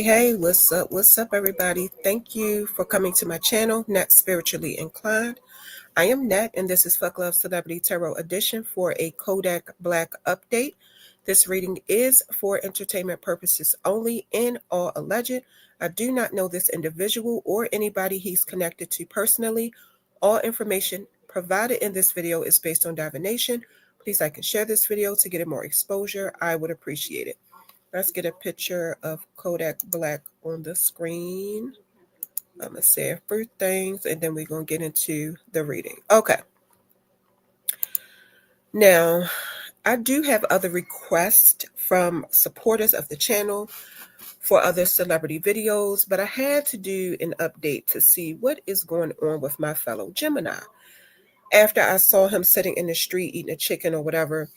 Hey, what's up, everybody? Thank you for coming to my channel, NetteSpirituallyInclined. I am Net, and this is Fuck Love Celebrity Tarot Edition for a Kodak Black update. This reading is for entertainment purposes only and all alleged. I do not know this individual or anybody he's connected to personally. All information provided in this video is based on divination. Please like and share this video to get more exposure. I would appreciate it. Let's get a picture of Kodak Black on the screen. I'm going to say a few things and then we're going to get into the reading. Okay. Now, I do have other requests from supporters of the channel for other celebrity videos, but I had to do an update to see what is going on with my fellow Gemini. After I saw him sitting in the street eating a chicken or whatever,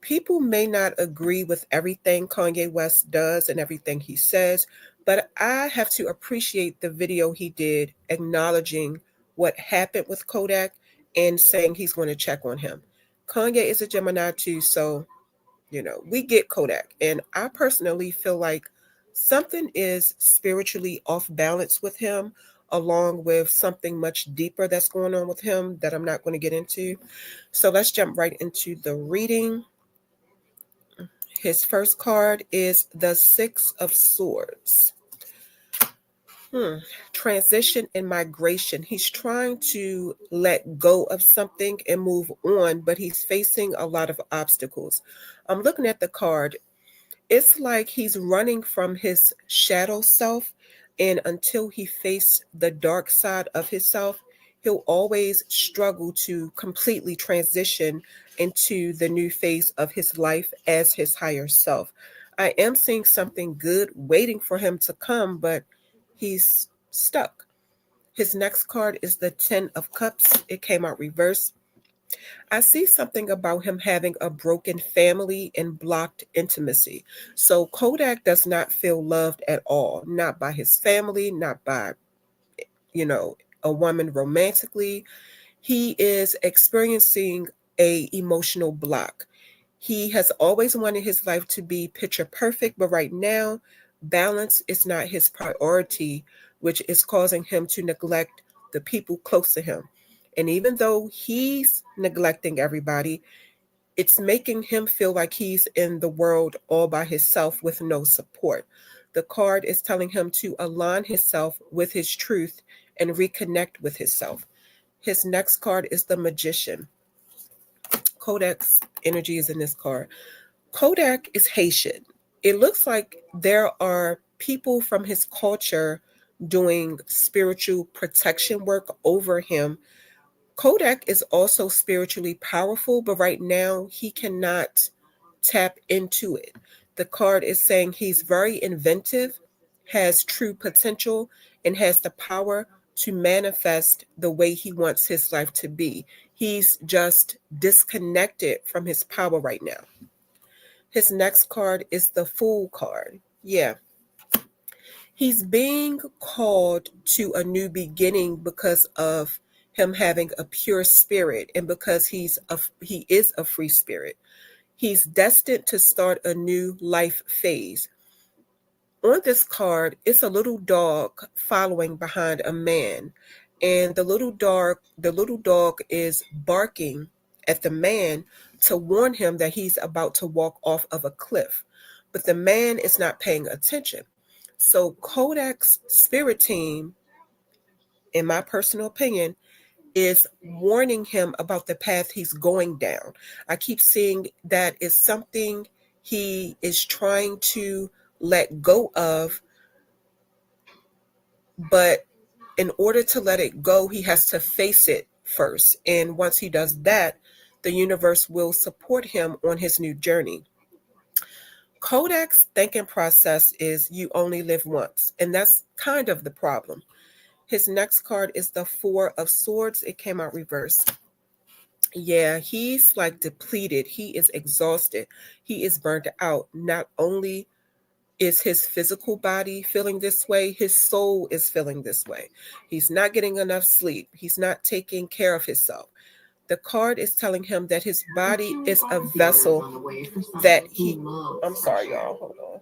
people may not agree with everything Kanye West does and everything he says, but I have to appreciate the video he did acknowledging what happened with Kodak and saying he's going to check on him. Kanye is a Gemini too, so, we get Kodak. And I personally feel like something is spiritually off balance with him, along with something much deeper that's going on with him that I'm not going to get into. So let's jump right into the reading. His first card is the Six of Swords. Transition and migration. He's trying to let go of something and move on, but he's facing a lot of obstacles. I'm looking at the card. It's like he's running from his shadow self, and until he faces the dark side of himself, he'll always struggle to completely transition into the new phase of his life as his higher self. I am seeing something good waiting for him to come, but he's stuck. His next card is the Ten of Cups. It came out reversed. I see something about him having a broken family and blocked intimacy. So Kodak does not feel loved at all, not by his family, not by, a woman romantically. He is experiencing a emotional block. He has always wanted his life to be picture perfect, but right now, balance is not his priority, which is causing him to neglect the people close to him. And even though he's neglecting everybody, it's making him feel like he's in the world all by himself with no support. The card is telling him to align himself with his truth and reconnect with himself. His next card is the Magician. Kodak's energy is in this card. Kodak is Haitian. It looks like there are people from his culture doing spiritual protection work over him. Kodak is also spiritually powerful, but right now he cannot tap into it. The card is saying he's very inventive, has true potential, and has the power to manifest the way he wants his life to be. He's just disconnected from his power right now. His next card is the Fool card. Yeah. He's being called to a new beginning because of him having a pure spirit and because he is a free spirit. He's destined to start a new life phase. On this card, it's a little dog following behind a man, and the little dog is barking at the man to warn him that he's about to walk off of a cliff. But the man is not paying attention. So Kodak's spirit team, in my personal opinion, is warning him about the path he's going down. I keep seeing that is something he is trying to let go of, but in order to let it go, he has to face it first. And once he does that, the universe will support him on his new journey. Kodak's thinking process is you only live once, and that's kind of the problem. His next card is the Four of Swords. It came out reversed. Yeah, he's like depleted. He is exhausted. He is burnt out. Not only is his physical body feeling this way, his soul is feeling this way. He's not getting enough sleep. He's not taking care of himself. The card is telling him that his body is a vessel that he... I'm sorry, y'all. Hold on.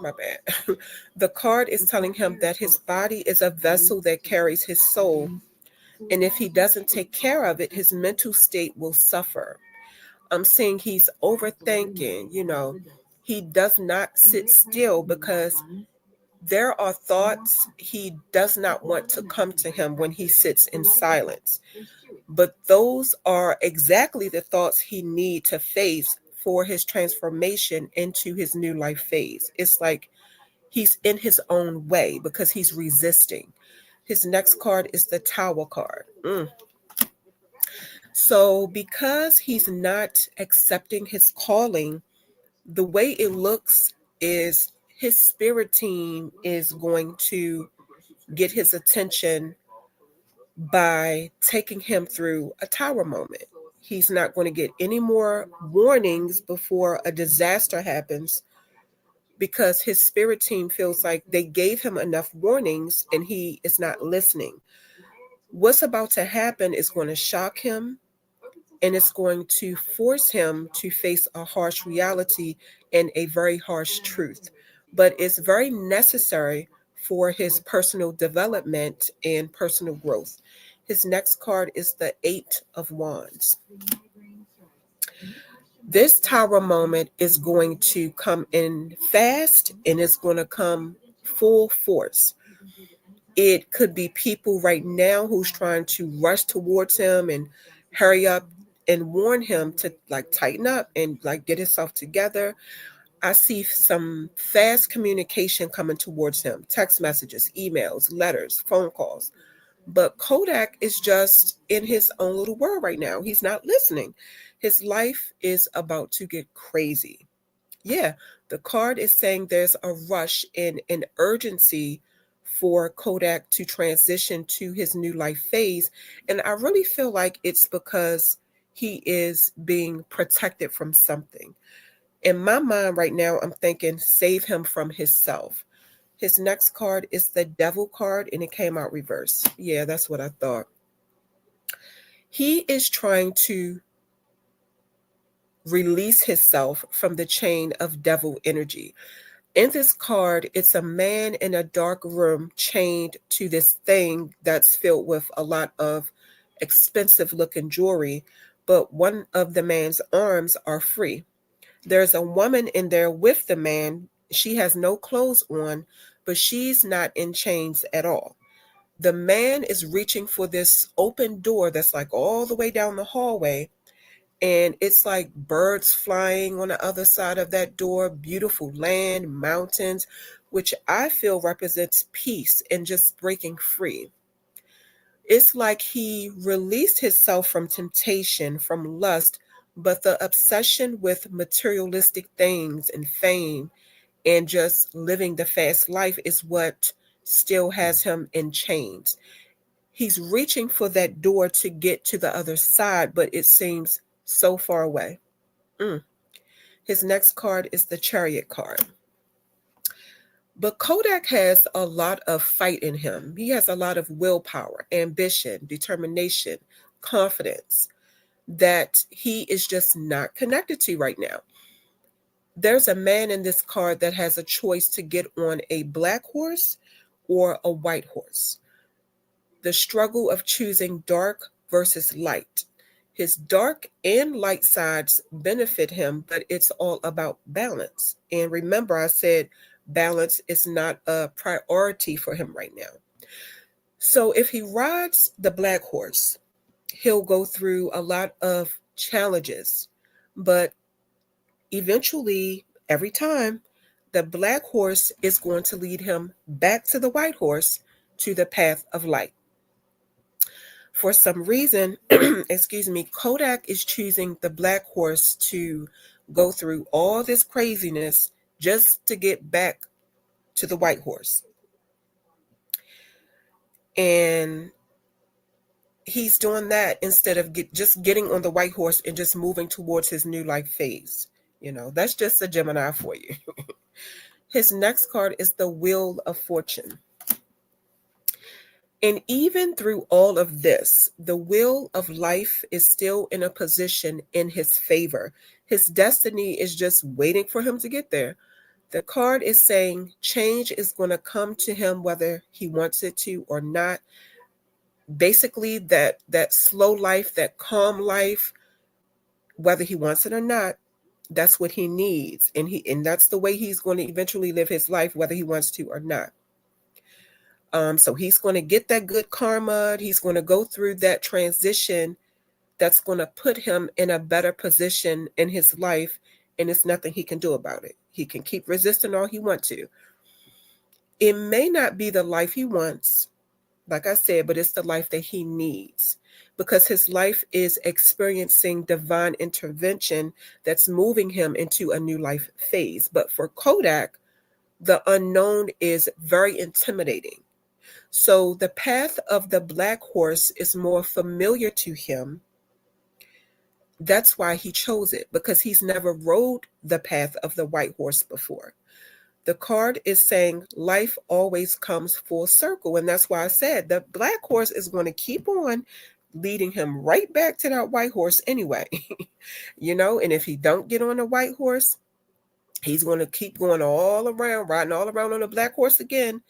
my bad. The card is telling him that his body is a vessel that carries his soul. And if he doesn't take care of it, his mental state will suffer. I'm seeing he's overthinking, he does not sit still because there are thoughts he does not want to come to him when he sits in silence. But those are exactly the thoughts he needs to face for his transformation into his new life phase. It's like he's in his own way because he's resisting. His next card is the Tower card. So, because he's not accepting his calling, the way it looks is his spirit team is going to get his attention by taking him through a tower moment. He's not going to get any more warnings before a disaster happens because his spirit team feels like they gave him enough warnings and he is not listening. What's about to happen is going to shock him, and it's going to force him to face a harsh reality and a very harsh truth. But it's very necessary for his personal development and personal growth. His next card is the Eight of Wands. This tower moment is going to come in fast and it's going to come full force. It could be people right now who's trying to rush towards him and hurry up and warn him to like tighten up and like get himself together. I see some fast communication coming towards him, text messages, emails, letters, phone calls. But Kodak is just in his own little world right now. He's not listening. His life is about to get crazy. Yeah, the card is saying there's a rush and an urgency for Kodak to transition to his new life phase. And I really feel like it's because he is being protected from something. In my mind right now, I'm thinking save him from himself. His next card is the Devil card, and it came out reverse. Yeah, that's what I thought. He is trying to release himself from the chain of devil energy. In this card, it's a man in a dark room chained to this thing that's filled with a lot of expensive looking jewelry, but one of the man's arms are free. There's a woman in there with the man. She has no clothes on, but she's not in chains at all. The man is reaching for this open door that's like all the way down the hallway, and it's like birds flying on the other side of that door, beautiful land, mountains, which I feel represents peace and just breaking free. It's like he released himself from temptation, from lust, but the obsession with materialistic things and fame and just living the fast life is what still has him in chains. He's reaching for that door to get to the other side, but it seems so far away. His next card is the Chariot card. But Kodak has a lot of fight in him. He has a lot of willpower, ambition, determination, confidence that he is just not connected to right now. There's a man in this card that has a choice to get on a black horse or a white horse. The struggle of choosing dark versus light. His dark and light sides benefit him, but it's all about balance. And remember, I said balance is not a priority for him right now. So if he rides the black horse, he'll go through a lot of challenges, but eventually, every time, the black horse is going to lead him back to the white horse to the path of light. For some reason, Kodak is choosing the black horse to go through all this craziness just to get back to the white horse. And he's doing that instead of just getting on the white horse and just moving towards his new life phase. That's just a Gemini for you. His next card is the Wheel of Fortune. And even through all of this, the wheel of life is still in a position in his favor. His destiny is just waiting for him to get there. The card is saying change is going to come to him whether he wants it to or not. Basically, that slow life, that calm life, whether he wants it or not, that's what he needs. And that's the way he's going to eventually live his life, whether he wants to or not. So he's going to get that good karma. He's going to go through that transition that's going to put him in a better position in his life, and it's nothing he can do about it. He can keep resisting all he wants to. It may not be the life he wants, like I said, but it's the life that he needs, because his life is experiencing divine intervention that's moving him into a new life phase. But for Kodak, the unknown is very intimidating. So the path of the black horse is more familiar to him. That's why he chose it, because he's never rode the path of the white horse before. The card is saying life always comes full circle. And that's why I said the black horse is going to keep on leading him right back to that white horse anyway. And if he don't get on the white horse, he's going to keep going all around, riding all around on the black horse again.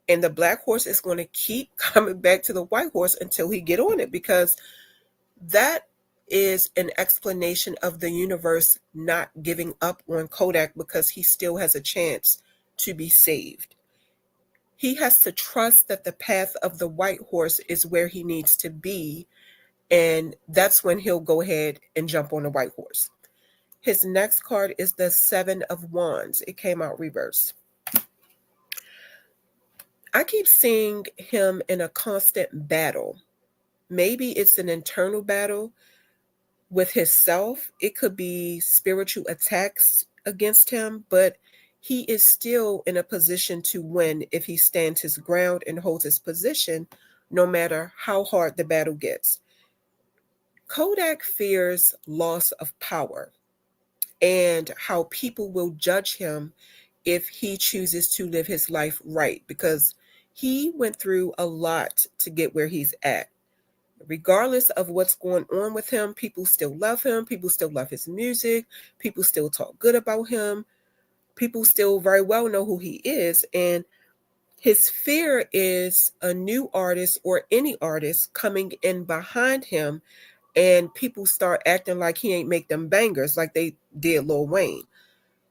And the black horse is going to keep coming back to the white horse until he get on it, because that is an explanation of the universe not giving up on Kodak, because he still has a chance to be saved. He has to trust that the path of the white horse is where he needs to be, and that's when he'll go ahead and jump on the white horse. His next card is the Seven of Wands. It came out reversed. I keep seeing him in a constant battle. Maybe it's an internal battle with himself. It could be spiritual attacks against him, but he is still in a position to win if he stands his ground and holds his position, no matter how hard the battle gets. Kodak fears loss of power and how people will judge him if he chooses to live his life right, because he went through a lot to get where he's at. Regardless of what's going on with him, people still love him. People still love his music. People still talk good about him. People still very well know who he is. And his fear is a new artist or any artist coming in behind him, and people start acting like he ain't make them bangers like they did Lil Wayne.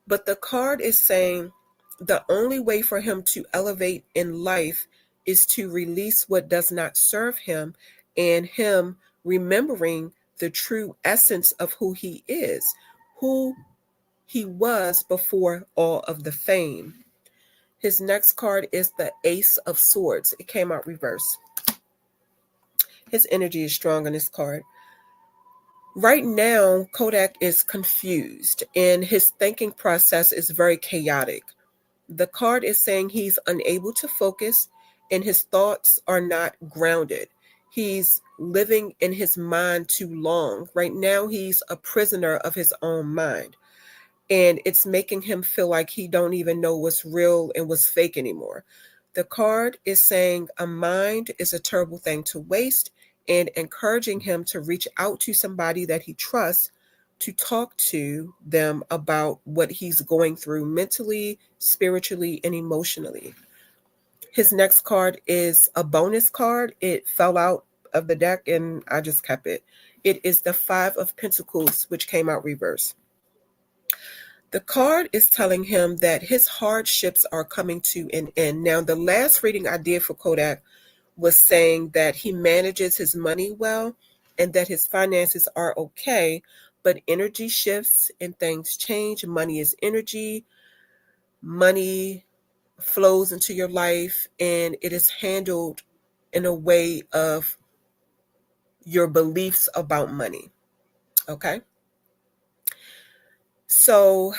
But the card is saying the only way for him to elevate in life is to release what does not serve him, and him remembering the true essence of who he is, who he was before all of the fame. His next card is the Ace of Swords. It came out reverse. His energy is strong on this card. Right now, Kodak is confused and his thinking process is very chaotic. The card is saying he's unable to focus and his thoughts are not grounded. He's living in his mind too long. Right now, he's a prisoner of his own mind. And it's making him feel like he don't even know what's real and what's fake anymore. The card is saying a mind is a terrible thing to waste, and encouraging him to reach out to somebody that he trusts to talk to them about what he's going through mentally, spiritually, and emotionally. His next card is a bonus card. It fell out of the deck and I just kept it. It is the Five of Pentacles, which came out reverse. The card is telling him that his hardships are coming to an end. Now, the last reading I did for Kodak was saying that he manages his money well and that his finances are okay, but energy shifts and things change. Money is energy. Money flows into your life and it is handled in a way of your beliefs about money. Okay? So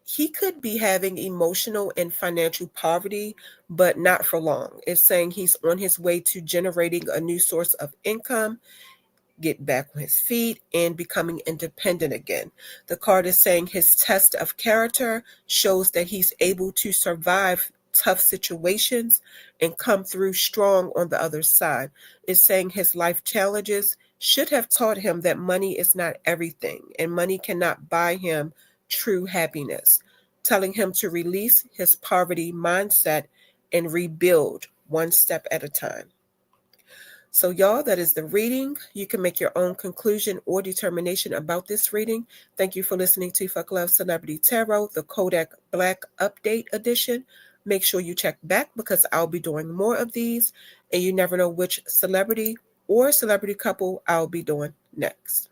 he could be having emotional and financial poverty, but not for long. It's saying he's on his way to generating a new source of income, get back on his feet, and becoming independent again. The card is saying his test of character shows that he's able to survive tough situations and come through strong on the other side. It's saying his life challenges should have taught him that money is not everything and money cannot buy him true happiness. telling him to release his poverty mindset and rebuild one step at a time. So y'all, that is the reading. You can make your own conclusion or determination about this reading. Thank you for listening to Fuck Love Celebrity Tarot, the Kodak Black Update Edition. Make sure you check back because I'll be doing more of these, and you never know which celebrity or celebrity couple I'll be doing next.